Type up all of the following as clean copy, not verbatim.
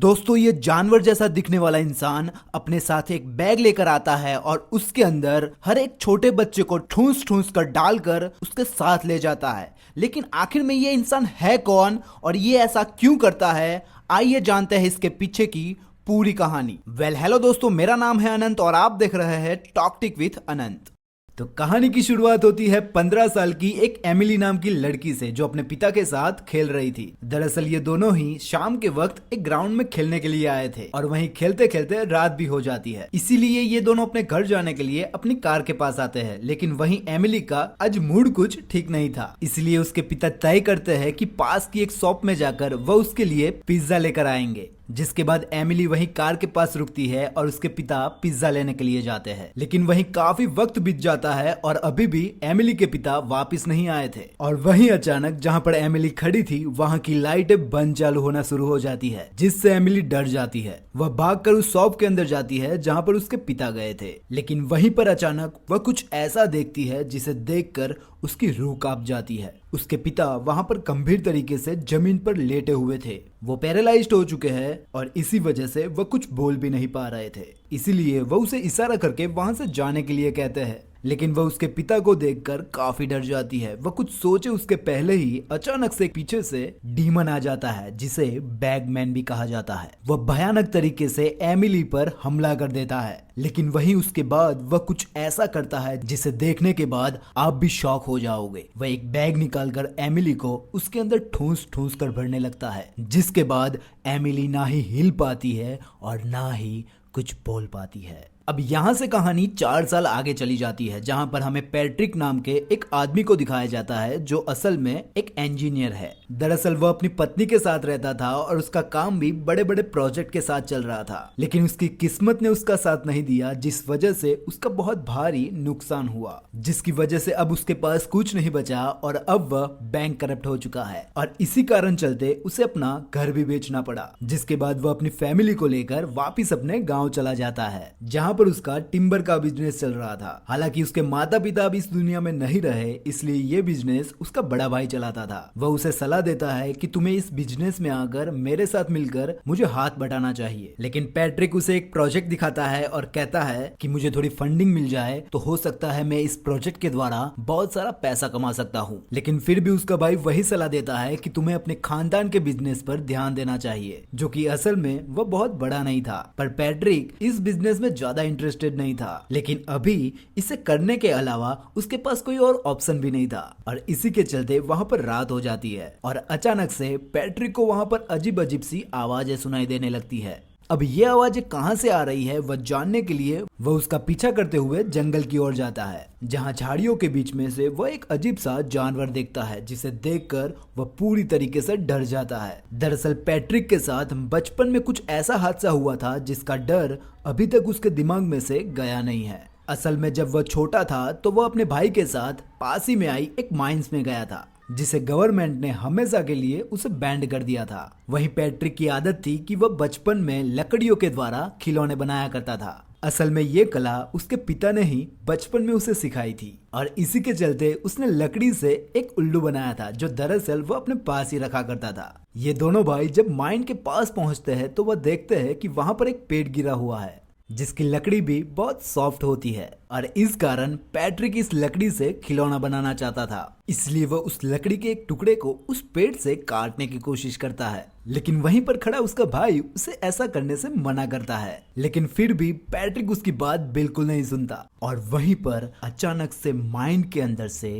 दोस्तों ये जानवर जैसा दिखने वाला इंसान अपने साथ एक बैग लेकर आता है और उसके अंदर हर एक छोटे बच्चे को ठूंस ठूंस कर डालकर उसके साथ ले जाता है। लेकिन आखिर में ये इंसान है कौन और ये ऐसा क्यों करता है, आइए जानते हैं इसके पीछे की पूरी कहानी। हेलो दोस्तों, मेरा नाम है अनंत और आप देख रहे हैं टॉक टिक विथ अनंत। तो कहानी की शुरुआत होती है 15 साल की एक एमिली नाम की लड़की से जो अपने पिता के साथ खेल रही थी। दरअसल ये दोनों ही शाम के वक्त एक ग्राउंड में खेलने के लिए आए थे और वहीं खेलते खेलते रात भी हो जाती है। इसीलिए ये दोनों अपने घर जाने के लिए अपनी कार के पास आते हैं। लेकिन वहीं एमिली का आज मूड कुछ ठीक नहीं था, इसलिए उसके पिता तय करते हैं कि पास की एक शॉप में जाकर वह उसके लिए पिज्जा लेकर आएंगे। जिसके बाद एमिली वहीं कार के पास रुकती है और उसके पिता पिज्जा लेने के लिए जाते हैं। लेकिन वहीं काफी वक्त बीत जाता है और अभी भी एमिली के पिता वापस नहीं आए थे। और वहीं अचानक जहां पर एमिली खड़ी थी वहां की लाइटें बंद चालू होना शुरू हो जाती है, जिससे एमिली डर जाती है। वह भागकर उस शॉप के अंदर जाती है जहां पर उसके पिता गए थे। लेकिन वहीं पर अचानक वह कुछ ऐसा देखती है जिसे देखकर उसकी रूह कांप जाती है। उसके पिता वहां पर गंभीर तरीके से जमीन पर लेटे हुए थे। वो पैरालाइज्ड हो चुके हैं और इसी वजह से वह कुछ बोल भी नहीं पा रहे थे। इसीलिए वह उसे इशारा करके वहां से जाने के लिए कहते हैं। लेकिन वह उसके पिता को देखकर काफी डर जाती है। वह कुछ सोचे उसके पहले ही अचानक से पीछे से डीमन आ जाता है जिसे बैगमैन भी कहा जाता है। वह भयानक तरीके से एमिली पर हमला कर देता है। लेकिन वहीं उसके बाद वह कुछ ऐसा करता है जिसे देखने के बाद आप भी शॉक हो जाओगे। वह एक बैग निकालकर एमिली को उसके अंदर ठूंस ठूंस कर भरने लगता है, जिसके बाद एमिली ना ही हिल पाती है और ना ही कुछ बोल पाती है। अब यहाँ से कहानी 4 साल आगे चली जाती है जहाँ पर हमें पैट्रिक नाम के एक आदमी को दिखाया जाता है जो असल में एक इंजीनियर है। दरअसल वह अपनी पत्नी के साथ रहता था और उसका काम भी बड़े बड़े प्रोजेक्ट के साथ चल रहा था। लेकिन उसकी किस्मत ने उसका साथ नहीं दिया, जिस वजह से उसका बहुत भारी नुकसान हुआ, जिसकी वजह से अब उसके पास कुछ नहीं बचा और अब वह बैंक करप्ट हो चुका है। और इसी कारण चलते उसे अपना घर भी बेचना पड़ा। जिसके बाद वह अपनी फैमिली को लेकर वापिस अपने गाँव चला जाता है जहाँ पर उसका टिम्बर का बिजनेस चल रहा था। हालांकि उसके माता पिता अब इस दुनिया में नहीं रहे, इसलिए ये बिजनेस उसका बड़ा भाई चलाता था। वह उसे सलाह देता है कि तुम्हें इस बिजनेस में आकर मेरे साथ मिलकर मुझे हाथ बटाना चाहिए। लेकिन पैट्रिक उसे एक प्रोजेक्ट दिखाता है और कहता है कि मुझे थोड़ी फंडिंग मिल जाए तो हो सकता है मैं इस प्रोजेक्ट के द्वारा बहुत सारा पैसा कमा सकता हूँ। लेकिन फिर भी उसका भाई वही सलाह देता है कि तुम्हें अपने खानदान के बिजनेस पर ध्यान देना चाहिए, जो कि असल में वह बहुत बड़ा नहीं था। पर पैट्रिक इस बिजनेस में ज्यादा इंटरेस्टेड नहीं था। लेकिन अभी इसे करने के अलावा उसके पास कोई और ऑप्शन भी नहीं था। और इसी के चलते वहां पर रात हो जाती है और अचानक से पैट्रिक को वहां पर अजीब अजीब सी आवाजें सुनाई देने लगती है। अब ये आवाजें कहां से आ रही है वह जानने के लिए वह उसका पीछा करते हुए जंगल की ओर जाता है, जहां झाड़ियों के बीच में से वह एक अजीब सा जानवर देखता है जिसे देखकर वह पूरी तरीके से डर जाता है। दरअसल पैट्रिक के साथ बचपन में कुछ ऐसा हादसा हुआ था जिसका डर अभी तक उसके दिमाग में से गया नहीं है। असल में जब वह छोटा था तो वह अपने भाई के साथ पास ही में आई एक माइंस में गया था, जिसे गवर्नमेंट ने हमेशा के लिए उसे बैंड कर दिया था। वहीं पैट्रिक की आदत थी कि वह बचपन में लकड़ियों के द्वारा खिलौने बनाया करता था। असल में ये कला उसके पिता ने ही बचपन में उसे सिखाई थी और इसी के चलते उसने लकड़ी से एक उल्लू बनाया था जो दरअसल वो अपने पास ही रखा करता था। ये दोनों भाई जब माइन के पास पहुंचते हैं तो वह देखते हैं कि वहां पर एक पेड़ गिरा हुआ है जिसकी लकड़ी भी बहुत सॉफ्ट होती है और इस कारण पैट्रिक इस लकड़ी से खिलौना बनाना चाहता था। इसलिए वह उस लकड़ी के एक टुकड़े को उस पेड़ से काटने की कोशिश करता है। लेकिन वहीं पर खड़ा उसका भाई उसे ऐसा करने से मना करता है। लेकिन फिर भी पैट्रिक उसकी बात बिल्कुल नहीं सुनता और वहीं पर अचानक से माइंड के अंदर से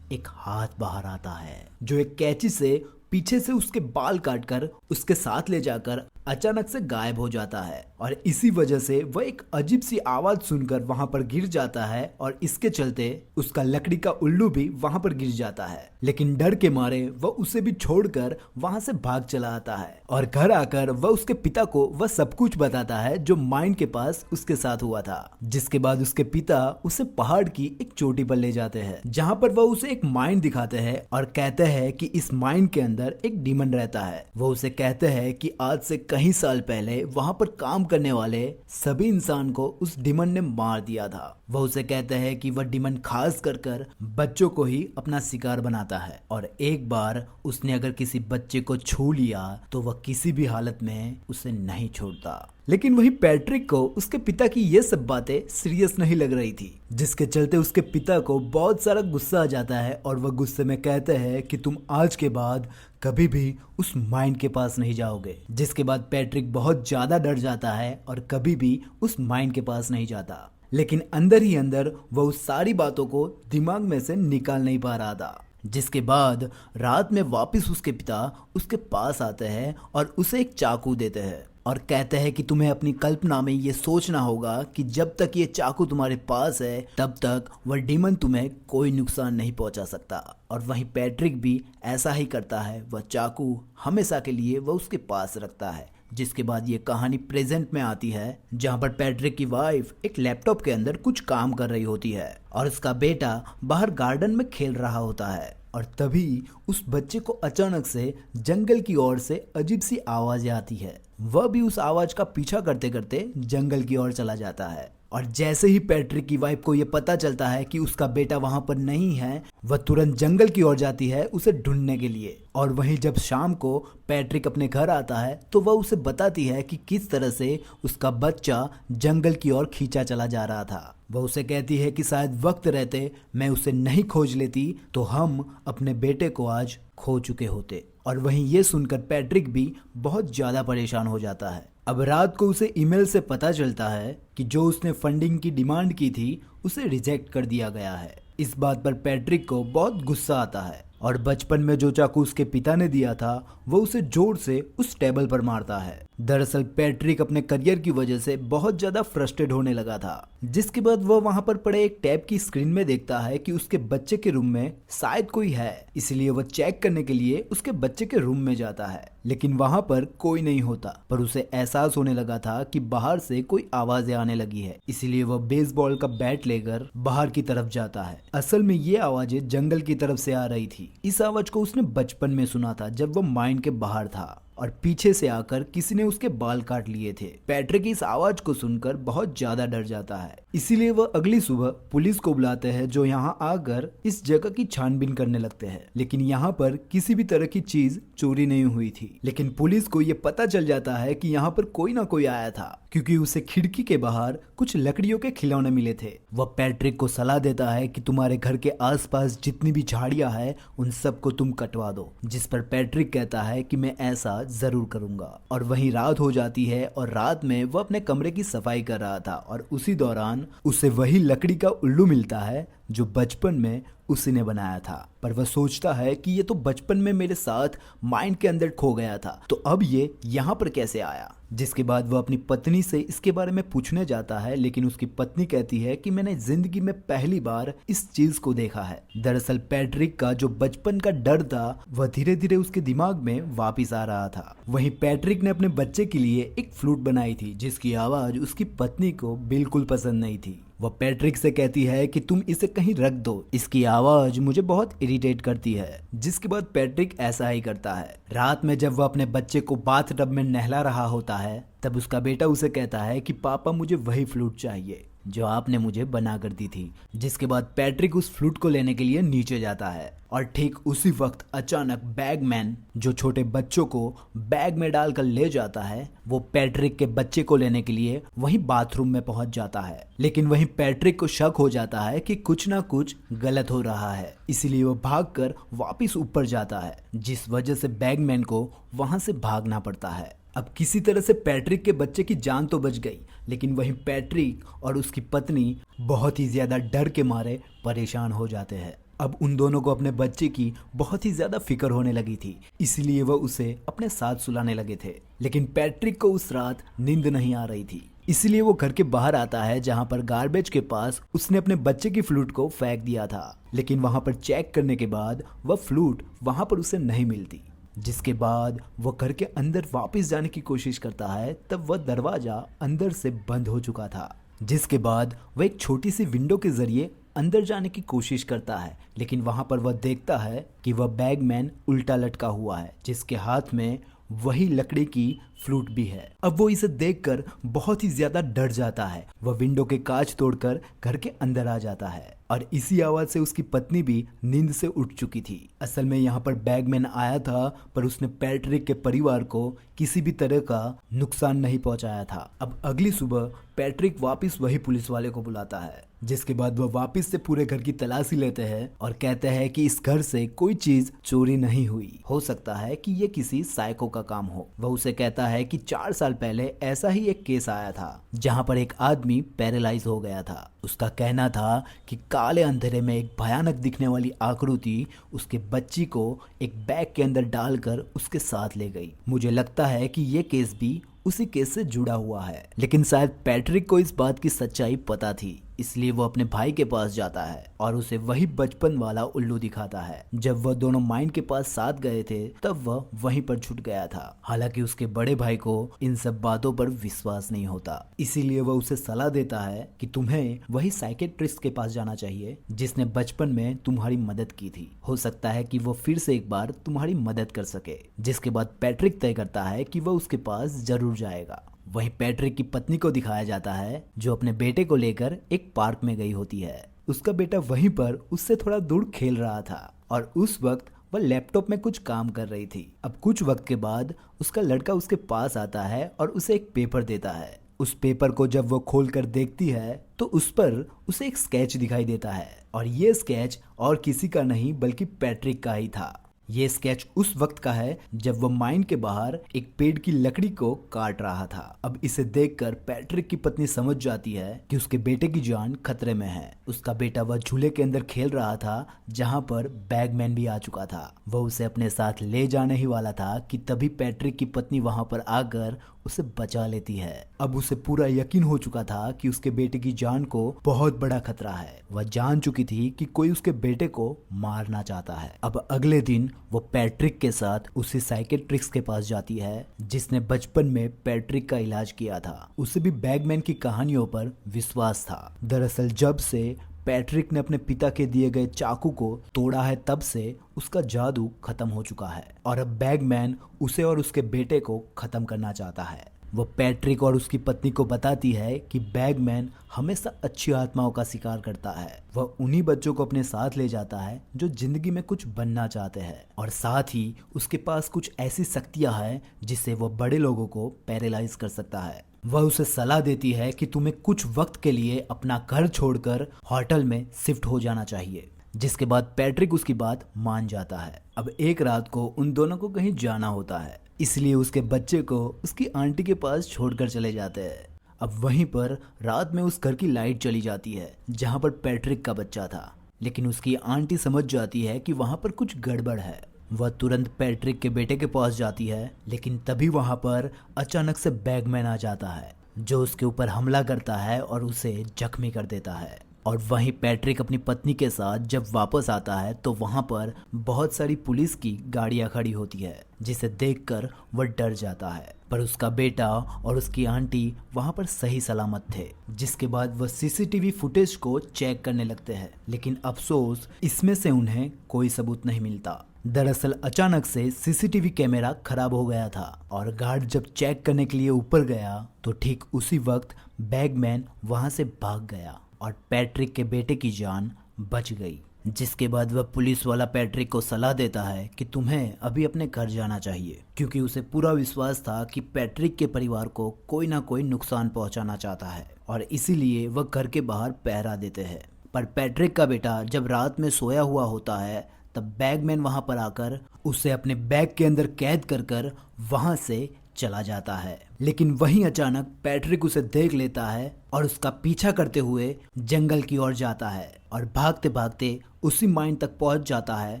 एक हाथ बाहर आता है जो एक कैंची से पीछे से उसके बाल काटकर उसके साथ ले जाकर अचानक से गायब हो जाता है। और इसी वजह से वह एक अजीब सी आवाज सुनकर वहां पर गिर जाता है और इसके चलते उसका लकड़ी का उल्लू भी वहां पर गिर जाता है। लेकिन डर के मारे वह उसे भी छोड़कर वहां से भाग चला आता है और घर आकर वह उसके पिता को वह सब कुछ बताता है जो माइन के पास उसके साथ हुआ था। जिसके बाद उसके पिता उसे पहाड़ की एक चोटी पर ले जाते हैं जहाँ पर वह उसे एक माइन दिखाते हैं और कहते हैं कि इस माइन के अंदर एक डीमन रहता है। वो उसे कहते हैं कि आज से कई साल पहले वहां पर काम करने वाले सभी इंसान को उस डिमन ने मार दिया था। वह उसे कहते हैं कि वह डिमन खास कर बच्चों को ही अपना शिकार बनाता है और एक बार उसने अगर किसी बच्चे को छू लिया तो वह किसी भी हालत में उसे नहीं छोड़ता। लेकिन वही पैट्रिक को उसके पिता की ये सब बातें सीरियस नहीं लग रही थी, जिसके चलते उसके पिता को बहुत सारा गुस्सा आ जाता है और वह गुस्से में कहते हैं कि तुम आज के बाद कभी भी उस माइंड के पास नहीं जाओगे। जिसके बाद पैट्रिक बहुत ज्यादा डर जाता है और कभी भी उस माइंड के पास नहीं जाता। लेकिन अंदर ही अंदर वह उस सारी बातों को दिमाग में से निकाल नहीं पा रहा था। जिसके बाद रात में वापस उसके पिता उसके पास आते हैं और उसे एक चाकू देते हैं और कहते हैं कि तुम्हें अपनी कल्पना में ये सोचना होगा कि जब तक ये चाकू तुम्हारे पास है तब तक वह डीमन तुम्हें कोई नुकसान नहीं पहुंचा सकता। और वहीं पैट्रिक भी ऐसा ही करता है, वह चाकू हमेशा के लिए वह उसके पास रखता है। जिसके बाद ये कहानी प्रेजेंट में आती है, जहां पर पैट्रिक की वाइफ एक लैपटॉप के अंदर कुछ काम कर रही होती है और उसका बेटा बाहर गार्डन में खेल रहा होता है। और तभी उस बच्चे को अचानक से जंगल की ओर से अजीब सी आवाजें आती है। वह भी उस आवाज का पीछा करते करते जंगल की ओर चला जाता है। और जैसे ही पैट्रिक की वाइफ को यह पता चलता है कि उसका बेटा वहां पर नहीं है, वह तुरंत जंगल की ओर जाती है उसे ढूंढने के लिए। और वहीं जब शाम को पैट्रिक अपने घर आता है तो वह उसे बताती है कि किस तरह से उसका बच्चा जंगल की ओर खींचा चला जा रहा था। वह उसे कहती है कि शायद वक्त रहते मैं उसे नहीं खोज लेती तो हम अपने बेटे को आज खो चुके होते। और वहीं ये सुनकर पैट्रिक भी बहुत ज्यादा परेशान हो जाता है। अब रात को उसे ईमेल से पता चलता है कि जो उसने फंडिंग की डिमांड की थी उसे रिजेक्ट कर दिया गया है। इस बात पर पैट्रिक को बहुत गुस्सा आता है और बचपन में जो चाकू उसके पिता ने दिया था वो उसे जोर से उस टेबल पर मारता है। दरअसल पैट्रिक अपने करियर की वजह से बहुत ज्यादा फ्रस्ट्रेट होने लगा था। जिसके बाद वह वहां पर पड़े एक टैब की स्क्रीन में देखता है कि उसके बच्चे के रूम में शायद कोई है, इसलिए वह चेक करने के लिए उसके बच्चे के रूम में जाता है। लेकिन वहां पर कोई नहीं होता, पर उसे एहसास होने लगा था कि बाहर से कोई आवाजें आने लगी है, इसलिए वह बेसबॉल का बैट लेकर बाहर की तरफ जाता है। असल में ये आवाजें जंगल की तरफ से आ रही थी। इस आवाज को उसने बचपन में सुना था जब वह माइंड के बाहर था और पीछे से आकर किसी ने उसके बाल काट लिए थे। पैट्रिक इस आवाज को सुनकर बहुत ज्यादा डर जाता है, इसीलिए वह अगली सुबह पुलिस को बुलाते हैं जो यहाँ आकर इस जगह की छानबीन करने लगते हैं। लेकिन यहाँ पर किसी भी तरह की चीज चोरी नहीं हुई थी। लेकिन पुलिस को ये पता चल जाता है कि यहाँ पर कोई ना कोई आया था, क्योंकि उसे खिड़की के बाहर कुछ लकड़ियों के खिलौने मिले थे। वह पैट्रिक को सलाह देता है कि तुम्हारे घर के आसपास जितनी भी झाड़ियां हैं उन सबको तुम कटवा दो। जिस पर पैट्रिक कहता है कि मैं ऐसा जरूर करूंगा। और वहीं रात हो जाती है और रात में वह अपने कमरे की सफाई कर रहा था और उसी दौरान उसे वही लकड़ी का उल्लू मिलता है जो बचपन में उसी ने बनाया था। पर वह सोचता है कि ये तो बचपन में मेरे साथ माइंड के अंदर खो गया था, तो अब ये यहाँ पर कैसे आया। जिसके बाद वह अपनी पत्नी से इसके बारे में पूछने जाता है, लेकिन उसकी पत्नी कहती है कि मैंने जिंदगी में पहली बार इस चीज को देखा है। दरअसल पैट्रिक का जो बचपन का डर था वह धीरे धीरे उसके दिमाग में वापिस आ रहा था। वहीं पैट्रिक ने अपने बच्चे के लिए एक फ्लूट बनाई थी जिसकी आवाज उसकी पत्नी को बिल्कुल पसंद नहीं थी। वह पैट्रिक से कहती है कि तुम इसे कहीं रख दो, इसकी आवाज मुझे बहुत इरिटेट करती है। जिसके बाद पैट्रिक ऐसा ही करता है। रात में जब वह अपने बच्चे को बाथटब में नहला रहा होता है तब उसका बेटा उसे कहता है कि पापा मुझे वही फ्लूट चाहिए जो आपने मुझे बना कर दी थी। जिसके बाद पैट्रिक उस फ्लूट को लेने के लिए नीचे जाता है और ठीक उसी वक्त अचानक बैगमैन जो छोटे बच्चों को बैग में डालकर ले जाता है वो पैट्रिक के बच्चे को लेने के लिए वहीं बाथरूम में पहुंच जाता है। लेकिन वहीं पैट्रिक को शक हो जाता है कि कुछ ना कुछ गलत हो रहा है, इसलिए वो भागकर वापस ऊपर जाता है, जिस वजह से बैगमैन को वहां से भागना पड़ता है। अब किसी तरह से पैट्रिक के बच्चे की जान तो बच गई, लेकिन वहीं पैट्रिक और उसकी पत्नी बहुत ही ज्यादा डर के मारे परेशान हो जाते हैं। अब उन दोनों को अपने बच्चे की बहुत ही ज्यादा फिक्र होने लगी थी, इसलिए वह उसे अपने साथ सुलाने लगे थे। लेकिन पैट्रिक को उस रात नींद नहीं आ रही थी, इसलिए वो घर के बाहर आता है जहां पर गार्बेज के पास उसने अपने बच्चे की फ्लूट को फेंक दिया था। लेकिन वहां पर चेक करने के बाद वह फ्लूट वहां पर उसे नहीं मिलती। जिसके बाद वह घर के अंदर वापस जाने की कोशिश करता है, तब वह दरवाजा अंदर से बंद हो चुका था। जिसके बाद वह एक छोटी सी विंडो के जरिए अंदर जाने की कोशिश करता है, लेकिन वहां पर वह देखता है कि वह बैगमैन उल्टा लटका हुआ है, जिसके हाथ में वही लकड़ी की फ्लूट भी है। अब वो इसे देखकर बहुत ही ज्यादा डर जाता है। वह विंडो के कांच तोड़कर घर के अंदर आ जाता है और इसी आवाज से उसकी पत्नी भी नींद से उठ चुकी थी। असल में यहाँ पर बैगमैन आया था, पर उसने पैट्रिक के परिवार को किसी भी तरह का नुकसान नहीं पहुंचाया था। अब अगली सुबह पैट्रिक वापस वही पुलिस वाले को बुलाता है, जिसके बाद वह वापस से पूरे घर की तलाशी लेते हैं और कहते हैं कि इस घर से कोई चीज चोरी नहीं हुई, हो सकता है कि ये किसी साइको का काम हो। वह उसे कहता है कि 4 साल पहले ऐसा ही एक केस आया था जहां पर एक आदमी पैरालाइज हो गया था। उसका कहना था कि काले अंधेरे में एक भयानक दिखने वाली आकृति उसके बच्ची को एक बैग के अंदर डालकर उसके साथ ले गई। मुझे लगता है कि ये केस भी उसी केस से जुड़ा हुआ है, लेकिन शायद पैट्रिक को इस बात की सच्चाई पता थी, इसलिए वो अपने भाई के पास जाता है और उसे वही बचपन वाला उल्लू दिखाता है। जब वह दोनों माइन के पास साथ गए थे तब वह वहीं पर छूट गया था। हालांकि उसके बड़े भाई को इन सब बातों पर विश्वास नहीं होता, इसीलिए वह उसे सलाह देता है कि तुम्हें वही साइकेट्रिस्ट के पास जाना चाहिए जिसने बचपन में तुम्हारी मदद की थी। हो सकता है कि वो फिर से एक बार तुम्हारी मदद कर सके। जिसके बाद पैट्रिक तय करता है कि वह उसके पास जरूर जाएगा। वहीं पैट्रिक की पत्नी को दिखाया जाता है जो अपने बेटे को लेकर एक पार्क में गई होती है। उसका बेटा वहीं पर उससे थोड़ा दूर खेल रहा था और उस वक्त वह लैपटॉप में कुछ काम कर रही थी। अब कुछ वक्त के बाद उसका लड़का उसके पास आता है और उसे एक पेपर देता है। उस पेपर को जब वो खोलकर देखती है तो उस पर उसे एक स्केच दिखाई देता है और ये स्केच और किसी का नहीं बल्कि पैट्रिक का ही था। ये स्केच उस वक्त का है जब वो माइन के बाहर एक पेड़ की लकड़ी को काट रहा था। अब इसे देखकर पैट्रिक की पत्नी समझ जाती है कि उसके बेटे की जान खतरे में है। उसका बेटा वह झूले के अंदर खेल रहा था जहां पर बैगमैन भी आ चुका था। वह उसे अपने साथ ले जाने ही वाला था कि तभी पैट्रिक की पत्नी वहां पर आकर उसे बचा लेती है। अब उसे पूरा यकीन हो चुका था कि उसके बेटे की जान को बहुत बड़ा खतरा है। वह जान चुकी थी कि कोई उसके बेटे को मारना चाहता है। अब अगले दिन वो पैट्रिक के साथ उसी साइकेट्रिस्ट के पास जाती है जिसने बचपन में पैट्रिक का इलाज किया था। उसे भी बैगमैन की कहानियों पर विश्वास था। दरअसल जब से पैट्रिक ने अपने पिता के दिए गए चाकू को तोड़ा है तब से उसका जादू खत्म हो चुका है और अब बैगमैन उसे और उसके बेटे को खत्म करना चाहता है। वो पैट्रिक और उसकी पत्नी को बताती है कि बैगमैन हमेशा अच्छी आत्माओं का शिकार करता है। वह उन्हीं बच्चों को अपने साथ ले जाता है जो जिंदगी में कुछ बनना चाहते हैं और साथ ही उसके पास कुछ ऐसी शक्तियां हैं जिससे वह बड़े लोगों को पैरालाइज कर सकता है। वह उसे सलाह देती है कि तुम्हें कुछ वक्त के लिए अपना घर छोड़कर होटल में शिफ्ट हो जाना चाहिए, जिसके बाद पैट्रिक उसकी बात मान जाता है। अब एक रात को उन दोनों को कहीं जाना होता है, इसलिए उसके बच्चे को उसकी आंटी के पास छोड़कर चले जाते हैं। अब वहीं पर रात में उस घर की लाइट चली जाती है जहां पर पैट्रिक का बच्चा था, लेकिन उसकी आंटी समझ जाती है कि वहां पर कुछ गड़बड़ है। वह तुरंत पैट्रिक के बेटे के पास जाती है, लेकिन तभी वहां पर अचानक से बैगमैन आ जाता है जो उसके ऊपर हमला करता है और उसे जख्मी कर देता है। और वहीं पैट्रिक अपनी पत्नी के साथ जब वापस आता है तो वहां पर बहुत सारी पुलिस की गाड़ियां खड़ी होती है, जिसे देखकर वह डर जाता है। पर उसका बेटा और उसकी आंटी वहां पर सही सलामत थे। जिसके बाद वह सीसीटीवी फुटेज को चेक करने लगते हैं, लेकिन अफसोस इसमें से उन्हें कोई सबूत नहीं मिलता। दरअसल अचानक से सीसीटीवी कैमरा खराब हो गया था और गार्ड जब चेक करने के लिए ऊपर गया तो ठीक उसी वक्त बैगमैन वहां से भाग गया और पैट्रिक के बेटे की जान बच गई। जिसके बाद वह पुलिस वाला पैट्रिक को सलाह देता है कि तुम्हें अभी अपने घर जाना चाहिए, क्योंकि उसे पूरा विश्वास था कि पैट्रिक के परिवार को कोई ना कोई नुकसान पहुंचाना चाहता है और इसीलिए वह घर के बाहर पहरा देते हैं। पर पैट्रिक का बेटा जब रात में सोया हुआ होता है तब बैगमैन वहां पर आकर उसे अपने बैग के अंदर कैद कर कर वहां से चला जाता है। लेकिन वहीं अचानक पैट्रिक उसे देख लेता है और उसका पीछा करते हुए जंगल की ओर जाता है और भागते भागते उसी माइन तक पहुंच जाता है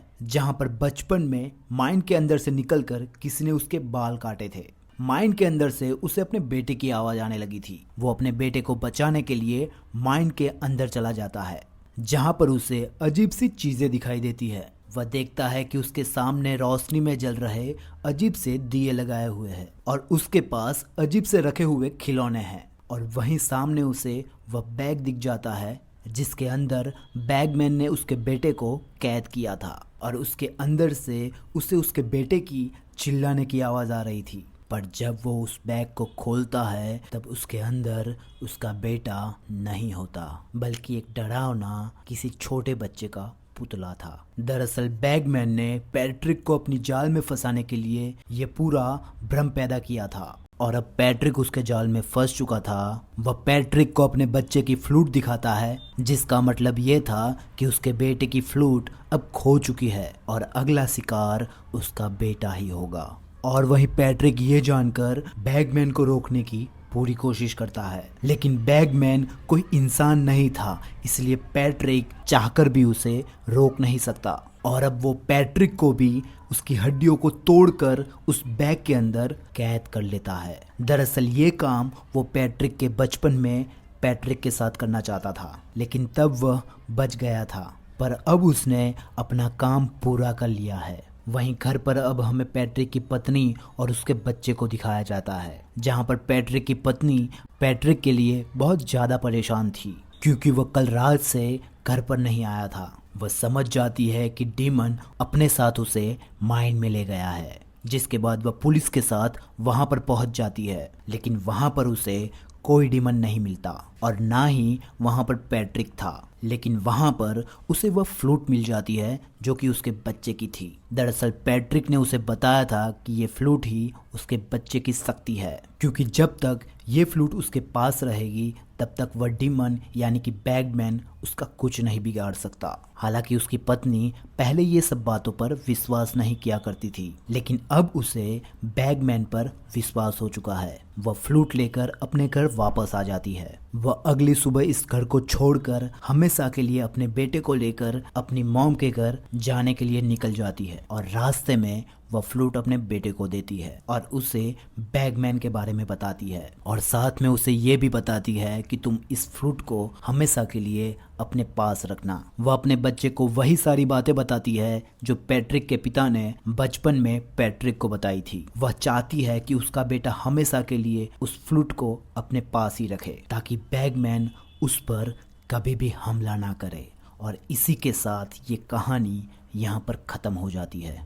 जहां पर बचपन में माइन के अंदर से निकलकर किसी ने उसके बाल काटे थे। माइन के अंदर से उसे अपने बेटे की आवाज आने लगी थी। वो अपने बेटे को बचाने के लिए माइन के अंदर चला जाता है जहां पर उसे अजीब सी चीजें दिखाई देती है। वह देखता है कि उसके सामने रोशनी में जल रहे अजीब से दिए लगाए हुए हैं और उसके पास अजीब से रखे हुए खिलौने हैं और वहीं सामने उसे वह बैग दिख जाता है जिसके अंदर बैगमैन ने उसके बेटे को कैद किया था और उसके अंदर से उसे उसके बेटे की चिल्लाने की आवाज आ रही थी। पर जब वो उस बैग को खोलता है तब उसके अंदर उसका बेटा नहीं होता, बल्कि एक डरावना किसी छोटे बच्चे का पुतला था। दरअसल बैगमैन ने पैट्रिक को अपनी जाल में फंसाने के लिए ये पूरा भ्रम पैदा किया था और अब पैट्रिक उसके जाल में फंस चुका था। वह पैट्रिक को अपने बच्चे की फ्लूट दिखाता है, जिसका मतलब ये था कि उसके बेटे की फ्लूट अब खो चुकी है और अगला शिकार उसका बेटा ही होगा। और वहीं पैट्रिक ये जानकर बैगमैन को रोकने की पूरी कोशिश करता है, लेकिन बैगमैन कोई इंसान नहीं था, इसलिए पैट्रिक चाहकर भी उसे रोक नहीं सकता। और अब वो पैट्रिक को भी उसकी हड्डियों को तोड़कर उस बैग के अंदर कैद कर लेता है। दरअसल ये काम वो पैट्रिक के बचपन में पैट्रिक के साथ करना चाहता था, लेकिन तब वह बच गया था, पर अब उसने अपना काम पूरा कर लिया है। वहीं घर पर अब हमें पैट्रिक की पत्नी और उसके बच्चे को दिखाया जाता है, जहां पर पैट्रिक की पत्नी पैट्रिक के लिए बहुत ज़्यादा परेशान थी, क्योंकि वह कल रात से घर पर नहीं आया था। वह समझ जाती है कि डीमन अपने साथ उसे माइन में ले गया है, जिसके बाद वह पुलिस के साथ वहां पर पहुंच जाती है, लेकिन वहां पर उसे कोई डीमन नहीं मिलता और ना ही वहां पर पैट्रिक था। लेकिन वहां पर उसे वह फ्लूट मिल जाती है जो कि उसके बच्चे की थी। दरअसल पैट्रिक ने उसे बताया था कि ये फ्लूट ही उसके बच्चे की शक्ति है, क्योंकि जब तक ये फ्लूट उसके पास रहेगी तब तक वह डीमन यानी कि बैगमैन उसका कुछ नहीं बिगाड़ सकता। हालांकि उसकी पत्नी पहले ये सब बातों पर विश्वास नहीं किया करती थी, लेकिन अब उसे बैगमैन पर विश्वास हो चुका है। वह फ्लूट लेकर अपने घर वापस आ जाती है। वह अगली सुबह इस घर को छोड़कर हमेशा के लिए अपने बेटे को लेकर अपनी मॉम के घर जाने के लिए निकल जाती है और रास्ते में वह फ्लूट अपने बेटे को देती है और उसे बैगमैन के बारे में बताती है और साथ में उसे ये भी बताती है कि तुम इस फ्लूट को हमेशा के लिए अपने पास रखना। वह अपने बच्चे को वही सारी बातें बताती है जो पैट्रिक के पिता ने बचपन में पैट्रिक को बताई थी। वह चाहती है कि उसका बेटा हमेशा के लिए उस फ्लूट को अपने पास ही रखे ताकि बैगमैन उस पर कभी भी हमला ना करे। और इसी के साथ ये कहानी यहाँ पर ख़त्म हो जाती है।